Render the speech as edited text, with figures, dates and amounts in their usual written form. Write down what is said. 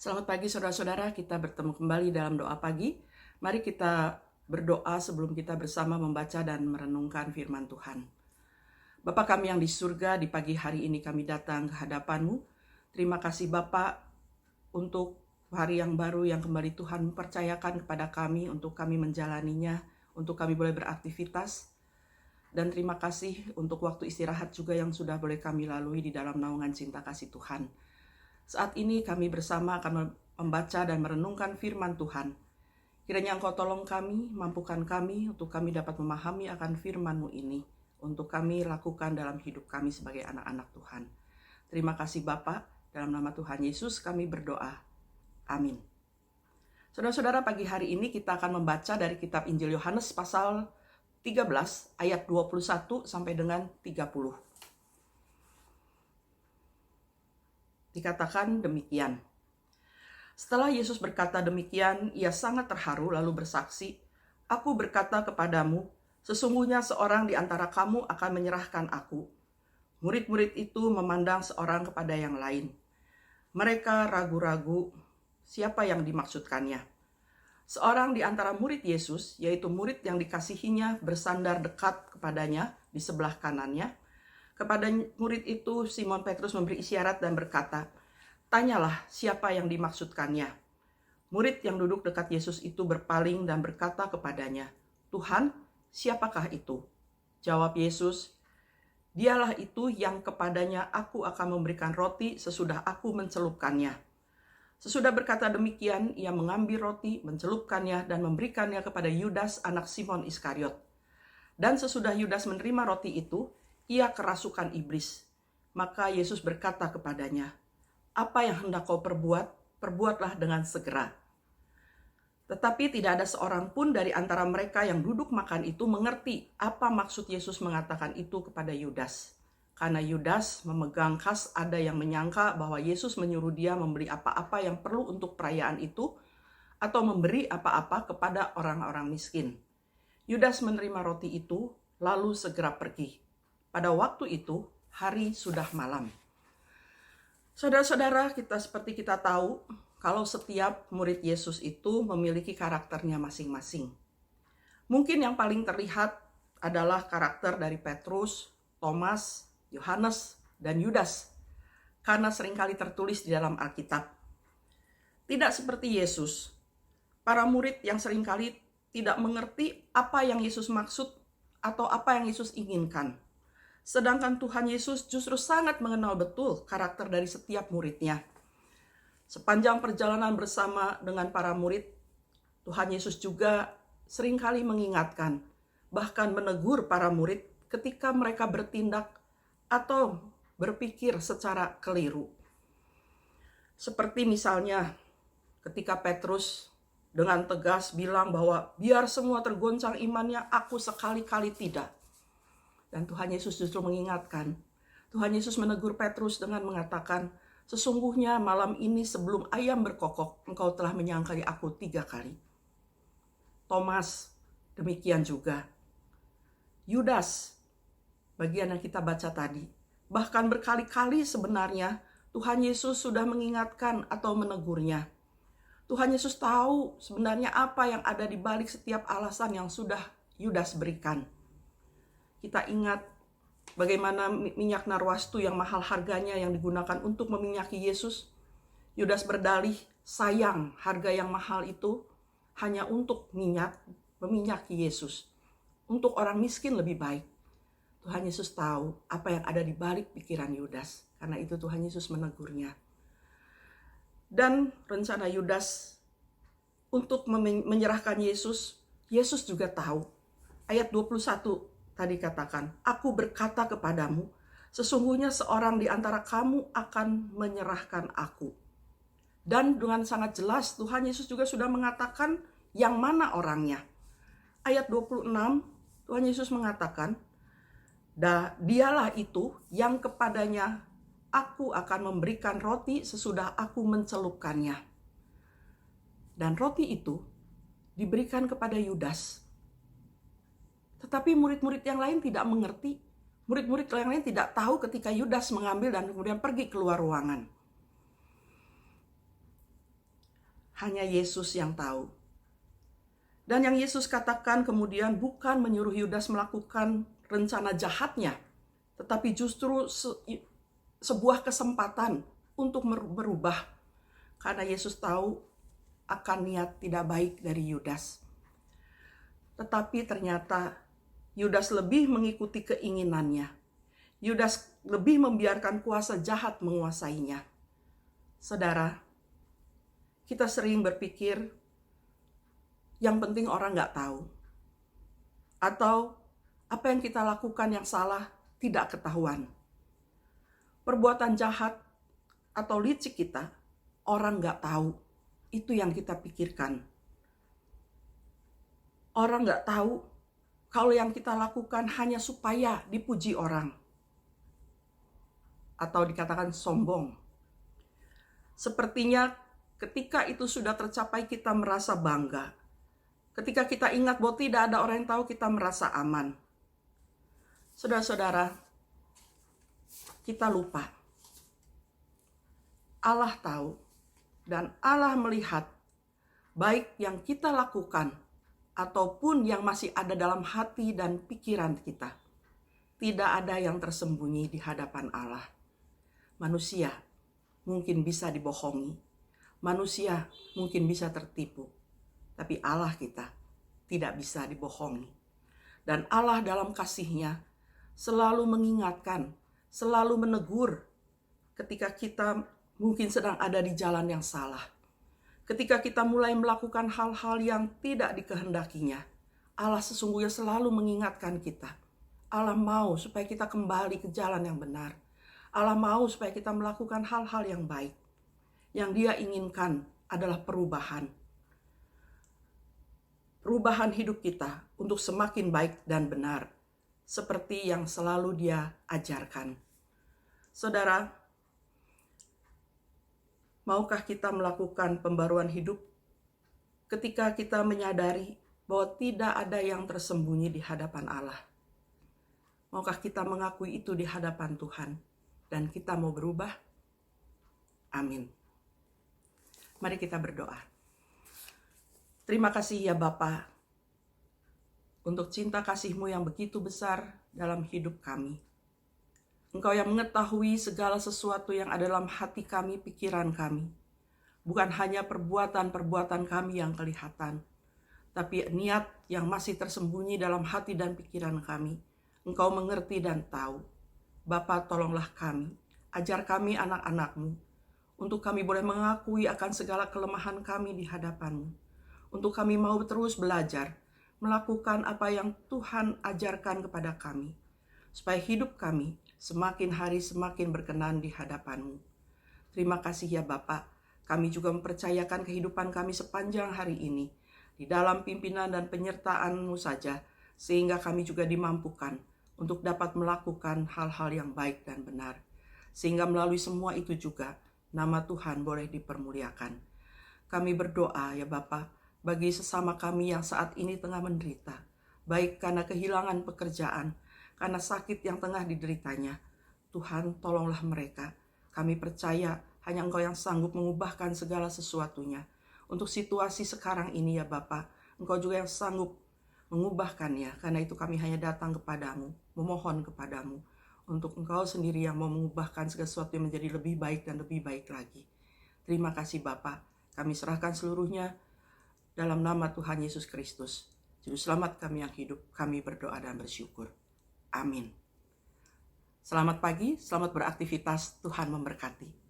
Selamat pagi saudara-saudara, kita bertemu kembali dalam doa pagi. Mari kita berdoa sebelum kita bersama membaca dan merenungkan firman Tuhan. Bapa kami yang di surga, di pagi hari ini kami datang ke hadapan-Mu. Terima kasih Bapa untuk hari yang baru yang kembali Tuhan percayakan kepada kami untuk kami menjalaninya, untuk kami boleh beraktivitas. Dan terima kasih untuk waktu istirahat juga yang sudah boleh kami lalui di dalam naungan cinta kasih Tuhan. Saat ini kami bersama akan membaca dan merenungkan firman Tuhan. Kiranya Engkau tolong kami, mampukan kami untuk kami dapat memahami akan firman-Mu ini, untuk kami lakukan dalam hidup kami sebagai anak-anak Tuhan. Terima kasih Bapa, dalam nama Tuhan Yesus kami berdoa. Amin. Saudara-saudara, pagi hari ini kita akan membaca dari kitab Injil Yohanes pasal 13 ayat 21 sampai dengan 30. Dikatakan demikian. Setelah Yesus berkata demikian, ia sangat terharu lalu bersaksi, "Aku berkata kepadamu, sesungguhnya seorang di antara kamu akan menyerahkan aku." Murid-murid itu memandang seorang kepada yang lain. Mereka ragu-ragu siapa yang dimaksudkannya. Seorang di antara murid Yesus, yaitu murid yang dikasihinya, bersandar dekat kepadanya di sebelah kanannya. Kepada murid itu Simon Petrus memberi isyarat dan berkata, "Tanyalah siapa yang dimaksudkannya." Murid yang duduk dekat Yesus itu berpaling dan berkata kepadanya, "Tuhan, siapakah itu?" Jawab Yesus, "Dialah itu yang kepadanya aku akan memberikan roti sesudah aku mencelupkannya." Sesudah berkata demikian, ia mengambil roti, mencelupkannya dan memberikannya kepada Yudas anak Simon Iskariot. Dan sesudah Yudas menerima roti itu, ia kerasukan iblis. Maka Yesus berkata kepadanya, "Apa yang hendak kau perbuat, perbuatlah dengan segera." Tetapi tidak ada seorang pun dari antara mereka yang duduk makan itu mengerti apa maksud Yesus mengatakan itu kepada Yudas. Karena Yudas memegang kas, ada yang menyangka bahwa Yesus menyuruh dia membeli apa-apa yang perlu untuk perayaan itu, atau memberi apa-apa kepada orang-orang miskin. Yudas menerima roti itu, lalu segera pergi. Pada waktu itu, hari sudah malam. Saudara-saudara, seperti kita tahu, kalau setiap murid Yesus itu memiliki karakternya masing-masing. Mungkin yang paling terlihat adalah karakter dari Petrus, Thomas, Yohanes, dan Yudas, karena seringkali tertulis di dalam Alkitab. Tidak seperti Yesus, para murid yang seringkali tidak mengerti apa yang Yesus maksud atau apa yang Yesus inginkan. Sedangkan Tuhan Yesus justru sangat mengenal betul karakter dari setiap muridnya. Sepanjang perjalanan bersama dengan para murid, Tuhan Yesus juga seringkali mengingatkan, bahkan menegur para murid ketika mereka bertindak atau berpikir secara keliru. Seperti misalnya ketika Petrus dengan tegas bilang bahwa biar semua tergoncang imannya, aku sekali-kali tidak. Dan Tuhan Yesus justru mengingatkan. Tuhan Yesus menegur Petrus dengan mengatakan, "Sesungguhnya malam ini sebelum ayam berkokok, engkau telah menyangkali aku 3 kali." Thomas, demikian juga. Yudas, bagian yang kita baca tadi. Bahkan berkali-kali sebenarnya Tuhan Yesus sudah mengingatkan atau menegurnya. Tuhan Yesus tahu sebenarnya apa yang ada di balik setiap alasan yang sudah Yudas berikan. Kita ingat bagaimana minyak narwastu yang mahal harganya yang digunakan untuk meminyaki Yesus. Yudas berdalih, sayang harga yang mahal itu hanya untuk meminyaki Yesus. Untuk orang miskin lebih baik. Tuhan Yesus tahu apa yang ada di balik pikiran Yudas. Karena itu Tuhan Yesus menegurnya. Dan rencana Yudas untuk menyerahkan Yesus, Yesus juga tahu. Ayat 21 tadi katakan, "Aku berkata kepadamu, sesungguhnya seorang di antara kamu akan menyerahkan aku." Dan dengan sangat jelas Tuhan Yesus juga sudah mengatakan yang mana orangnya. Ayat 26, Tuhan Yesus mengatakan, "Dialah itu yang kepadanya aku akan memberikan roti sesudah aku mencelupkannya." Dan roti itu diberikan kepada Yudas. Tetapi murid-murid yang lain tidak mengerti. Murid-murid yang lain tidak tahu ketika Yudas mengambil dan kemudian pergi keluar ruangan. hanya Yesus yang tahu. Dan yang Yesus katakan kemudian bukan menyuruh Yudas melakukan rencana jahatnya, tetapi justru sebuah kesempatan untuk berubah. Karena Yesus tahu akan niat tidak baik dari Yudas. Tetapi ternyata Yudas lebih mengikuti keinginannya. Yudas lebih membiarkan kuasa jahat menguasainya. Saudara, kita sering berpikir yang penting orang gak tahu. Atau apa yang kita lakukan yang salah tidak ketahuan. Perbuatan jahat atau licik kita, orang gak tahu. Itu yang kita pikirkan. Orang gak tahu kalau yang kita lakukan hanya supaya dipuji orang. Atau dikatakan sombong. Sepertinya ketika itu sudah tercapai kita merasa bangga. Ketika kita ingat bahwa tidak ada orang yang tahu, kita merasa aman. Saudara-saudara, kita lupa. Allah tahu dan Allah melihat baik yang kita lakukan ataupun yang masih ada dalam hati dan pikiran kita. Tidak ada yang tersembunyi di hadapan Allah. Manusia mungkin bisa dibohongi. Manusia mungkin bisa tertipu. Tapi Allah kita tidak bisa dibohongi. Dan Allah dalam kasih-Nya selalu mengingatkan, selalu menegur ketika kita mungkin sedang ada di jalan yang salah. Ketika kita mulai melakukan hal-hal yang tidak dikehendakinya, Allah sesungguhnya selalu mengingatkan kita. Allah mau supaya kita kembali ke jalan yang benar. Allah mau supaya kita melakukan hal-hal yang baik. Yang Dia inginkan adalah perubahan. Perubahan hidup kita untuk semakin baik dan benar, seperti yang selalu Dia ajarkan. Saudara, maukah kita melakukan pembaruan hidup ketika kita menyadari bahwa tidak ada yang tersembunyi di hadapan Allah? Maukah kita mengakui itu di hadapan Tuhan dan kita mau berubah? Amin. Mari kita berdoa. Terima kasih ya Bapa, untuk cinta kasih-Mu yang begitu besar dalam hidup kami. Engkau yang mengetahui segala sesuatu yang ada dalam hati kami, pikiran kami. Bukan hanya perbuatan-perbuatan kami yang kelihatan, tapi niat yang masih tersembunyi dalam hati dan pikiran kami. Engkau mengerti dan tahu. Bapa, tolonglah kami, ajar kami anak-anak-Mu, untuk kami boleh mengakui akan segala kelemahan kami di hadapan-Mu. Untuk kami mau terus belajar, melakukan apa yang Tuhan ajarkan kepada kami, supaya hidup kami semakin hari semakin berkenan di hadapan-Mu. Terima kasih ya Bapa, kami juga mempercayakan kehidupan kami sepanjang hari ini, di dalam pimpinan dan penyertaan-Mu saja, sehingga kami juga dimampukan untuk dapat melakukan hal-hal yang baik dan benar. Sehingga melalui semua itu juga, nama Tuhan boleh dipermuliakan. Kami berdoa ya Bapa, bagi sesama kami yang saat ini tengah menderita, baik karena kehilangan pekerjaan, karena sakit yang tengah dideritanya. Tuhan, tolonglah mereka. Kami percaya hanya Engkau yang sanggup mengubahkan segala sesuatunya. Untuk situasi sekarang ini ya Bapa, Engkau juga yang sanggup mengubahkannya. Karena itu kami hanya datang kepadamu, memohon kepadamu, untuk Engkau sendiri yang mau mengubahkan segala sesuatu yang menjadi lebih baik dan lebih baik lagi. Terima kasih Bapa, kami serahkan seluruhnya dalam nama Tuhan Yesus Kristus, Juru Selamat kami yang hidup, kami berdoa dan bersyukur. Amin. Selamat pagi, selamat beraktivitas, Tuhan memberkati.